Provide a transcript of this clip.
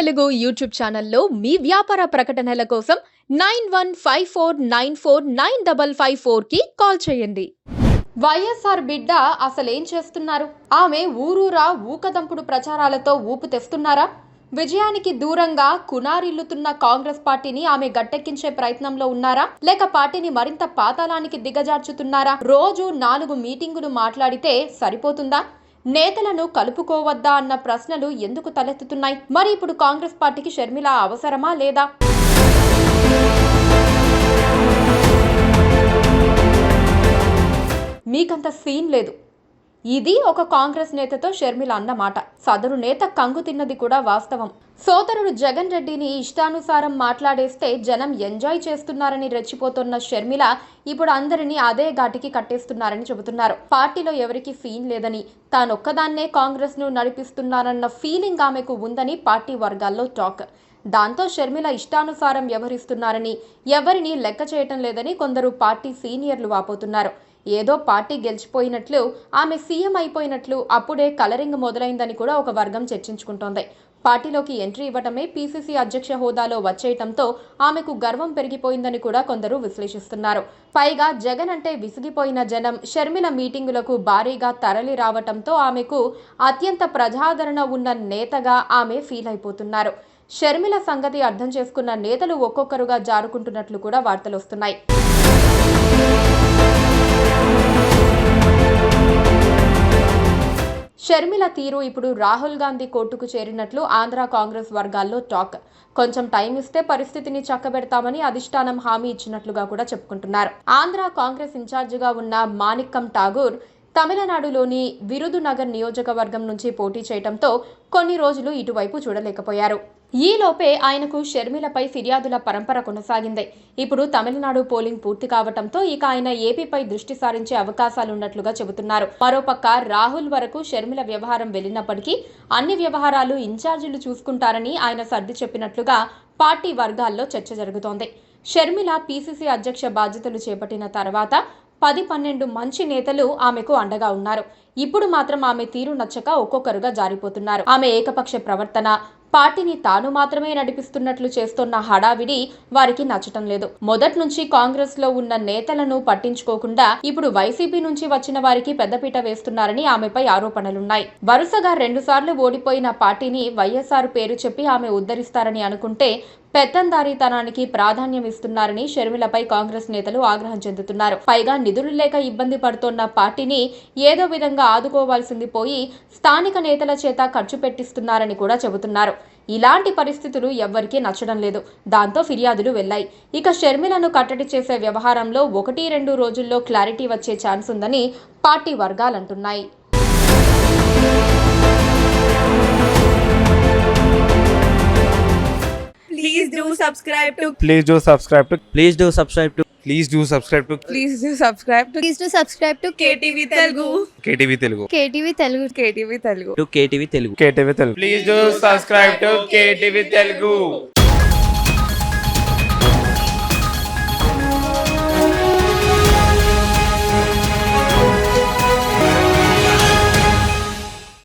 Telugu YouTube ఛానల్లో మీ వ్యాపార ప్రకటనల కోసం 9154949554కి కాల్ చేయండి. వైఎస్ఆర్ బిడ్డ అసలేం చేస్తున్నారు? ఆమె ఊరూరా ఊకదంపుడు ప్రచారాలతో ఊపు తెస్తున్నారా? విజయానికి దూరంగా కునారిల్లుతున్న కాంగ్రెస్ పార్టీని ఆమె గట్టెక్కించే ప్రయత్నంలో ఉన్నారా? లేక పార్టీని మరింత పాతాళానికి దిగజార్చుతున్నారా? రోజు 4 మీటింగులు మాట్లాడితే సరిపోతుందా? నేతలను కలుపుకోవద్దా అన్న ప్రశ్నలు ఎందుకు తలెత్తుతున్నాయి? మరి ఇప్పుడు కాంగ్రెస్ పార్టీకి షర్మిల అవసరమా లేదా? మీకంత సీన్ లేదు. ఇది ఒక కాంగ్రెస్ నేతతో షర్మిల అన్నమాట. సదరు నేత కంగు తిన్నది కూడా వాస్తవం. సోదరుడు జగన్ రెడ్డిని ఇష్టానుసారం మాట్లాడేస్తే జనం ఎంజాయ్ చేస్తున్నారని రెచ్చిపోతున్న షర్మిల ఇప్పుడు అందరినీ అదే ఘాటికి కట్టేస్తున్నారని చెబుతున్నారు. పార్టీలో ఎవరికి సీన్ లేదని, తానొక్కదాన్నే కాంగ్రెస్ ను నడిపిస్తున్నారన్న ఫీలింగ్ ఆమెకు ఉందని పార్టీ వర్గాల్లో టాక్. దాంతో షర్మిల ఇష్టానుసారం వ్యవహరిస్తున్నారని, ఎవరిని లెక్క చేయటం లేదని కొందరు పార్టీ సీనియర్లు వాపోతున్నారు. ఏదో పార్టీ గెలిచిపోయినట్లు, ఆమె సీఎం అయిపోయినట్లు అప్పుడే కలరింగ్ మొదలైందని కూడా ఒక వర్గం చర్చించుకుంటోంది. పార్టీలోకి ఎంట్రీ ఇవ్వటమే పీసీసీ అధ్యక్ష హోదాలో వచ్చేయటంతో ఆమెకు గర్వం పెరిగిపోయిందని కూడా కొందరు విశ్లేషిస్తున్నారు. పైగా జగన్ అంటే విసిగిపోయిన జనం షర్మిల మీటింగులకు భారీగా తరలి రావటంతో ఆమెకు అత్యంత ప్రజాదరణ ఉన్న నేతగా ఆమె ఫీల్ అయిపోతున్నారు. షర్మిల సంగతి అర్థం చేసుకున్న నేతలు ఒక్కొక్కరుగా జారుకుంటున్నట్లు కూడా వార్తలు వస్తున్నాయి. షర్మిల తీరు ఇప్పుడు రాహుల్ గాంధీ కోర్టుకు చేరినట్లు ఆంధ్ర కాంగ్రెస్ వర్గాల్లో టాక్. కొంచెం టైం ఇస్తే పరిస్థితిని చక్కబెడతామని అధిష్టానం హామీ ఇచ్చినట్లుగా కూడా చెప్పుకుంటున్నారు. ఆంధ్ర కాంగ్రెస్ ఇన్ఛార్జిగా ఉన్న మాణిక్కం ఠాగూర్ తమిళనాడులోని విరుదునగర్ నియోజకవర్గం నుంచి పోటీ చేయడంతో కొన్ని రోజులు ఇటువైపు చూడలేకపోయారు. ఈలోపే ఆయనకు షర్మిలపై ఫిర్యాదుల పరంపర కొనసాగింది. ఇప్పుడు తమిళనాడు పోలింగ్ పూర్తి కావటంతో ఇక ఆయన ఏపీపై దృష్టి సారించే అవకాశాలున్నట్లుగా చెబుతున్నారు. మరోపక్క రాహుల్ వరకు షర్మిల వ్యవహారం వెళ్లినప్పటికీ అన్ని వ్యవహారాలు ఇన్ఛార్జీలు చూసుకుంటారని ఆయన సర్ది చెప్పినట్లుగా పార్టీ వర్గాల్లో చర్చ జరుగుతోంది. షర్మిల పీసీసీ అధ్యక్ష బాధ్యతలు చేపట్టిన తర్వాత 10-12 మంచి నేతలు ఆమెకు అండగా ఉన్నారు. ఇప్పుడు మాత్రం ఆమె తీరు నచ్చక ఒక్కొక్కరుగా జారిపోతున్నారు. ఆమె ఏకపక్ష ప్రవర్తన, పార్టీని తాను మాత్రమే నడిపిస్తున్నట్లు చేస్తున్న హడావిడి వారికి నచ్చటం లేదు. మొదటి నుంచి కాంగ్రెస్ లో ఉన్న నేతలను పట్టించుకోకుండా ఇప్పుడు వైసీపీ నుంచి వచ్చిన వారికి పెద్దపీట వేస్తున్నారని ఆమెపై ఆరోపణలున్నాయి. వరుసగా 2 సార్లు ఓడిపోయిన పార్టీని వైఎస్ఆర్ పేరు చెప్పి ఆమె ఉద్ధరిస్తారని అనుకుంటే పెత్తందారీతనానికి ప్రాధాన్యం ఇస్తున్నారని షర్మిలపై కాంగ్రెస్ నేతలు ఆగ్రహం చెందుతున్నారు. పైగా నిధులు లేక ఇబ్బంది పడుతోన్న పార్టీని ఏదో విధంగా ఆదుకోవాల్సింది పోయి స్థానిక నేతల చేత ఖర్చు పెట్టిస్తున్నారని కూడా చెబుతున్నారు. ఇలాంటి పరిస్థితులు ఎవ్వరికీ నచ్చడం లేదు. దాంతో ఫిర్యాదులు వెళ్లాయి. ఇక షర్మిలను కట్టడి చేసే వ్యవహారంలో 1-2 రోజుల్లో క్లారిటీ వచ్చే ఛాన్స్ ఉందని party వర్గాలంటున్నాయి. Please do subscribe to Please do subscribe to Please do subscribe to Please do subscribe to Please do subscribe to Please do subscribe to KTV Telugu. KTV Telugu. KTV Telugu. KTV Telugu. KTV Telugu. KTV Telugu. Please do subscribe to KTV Telugu.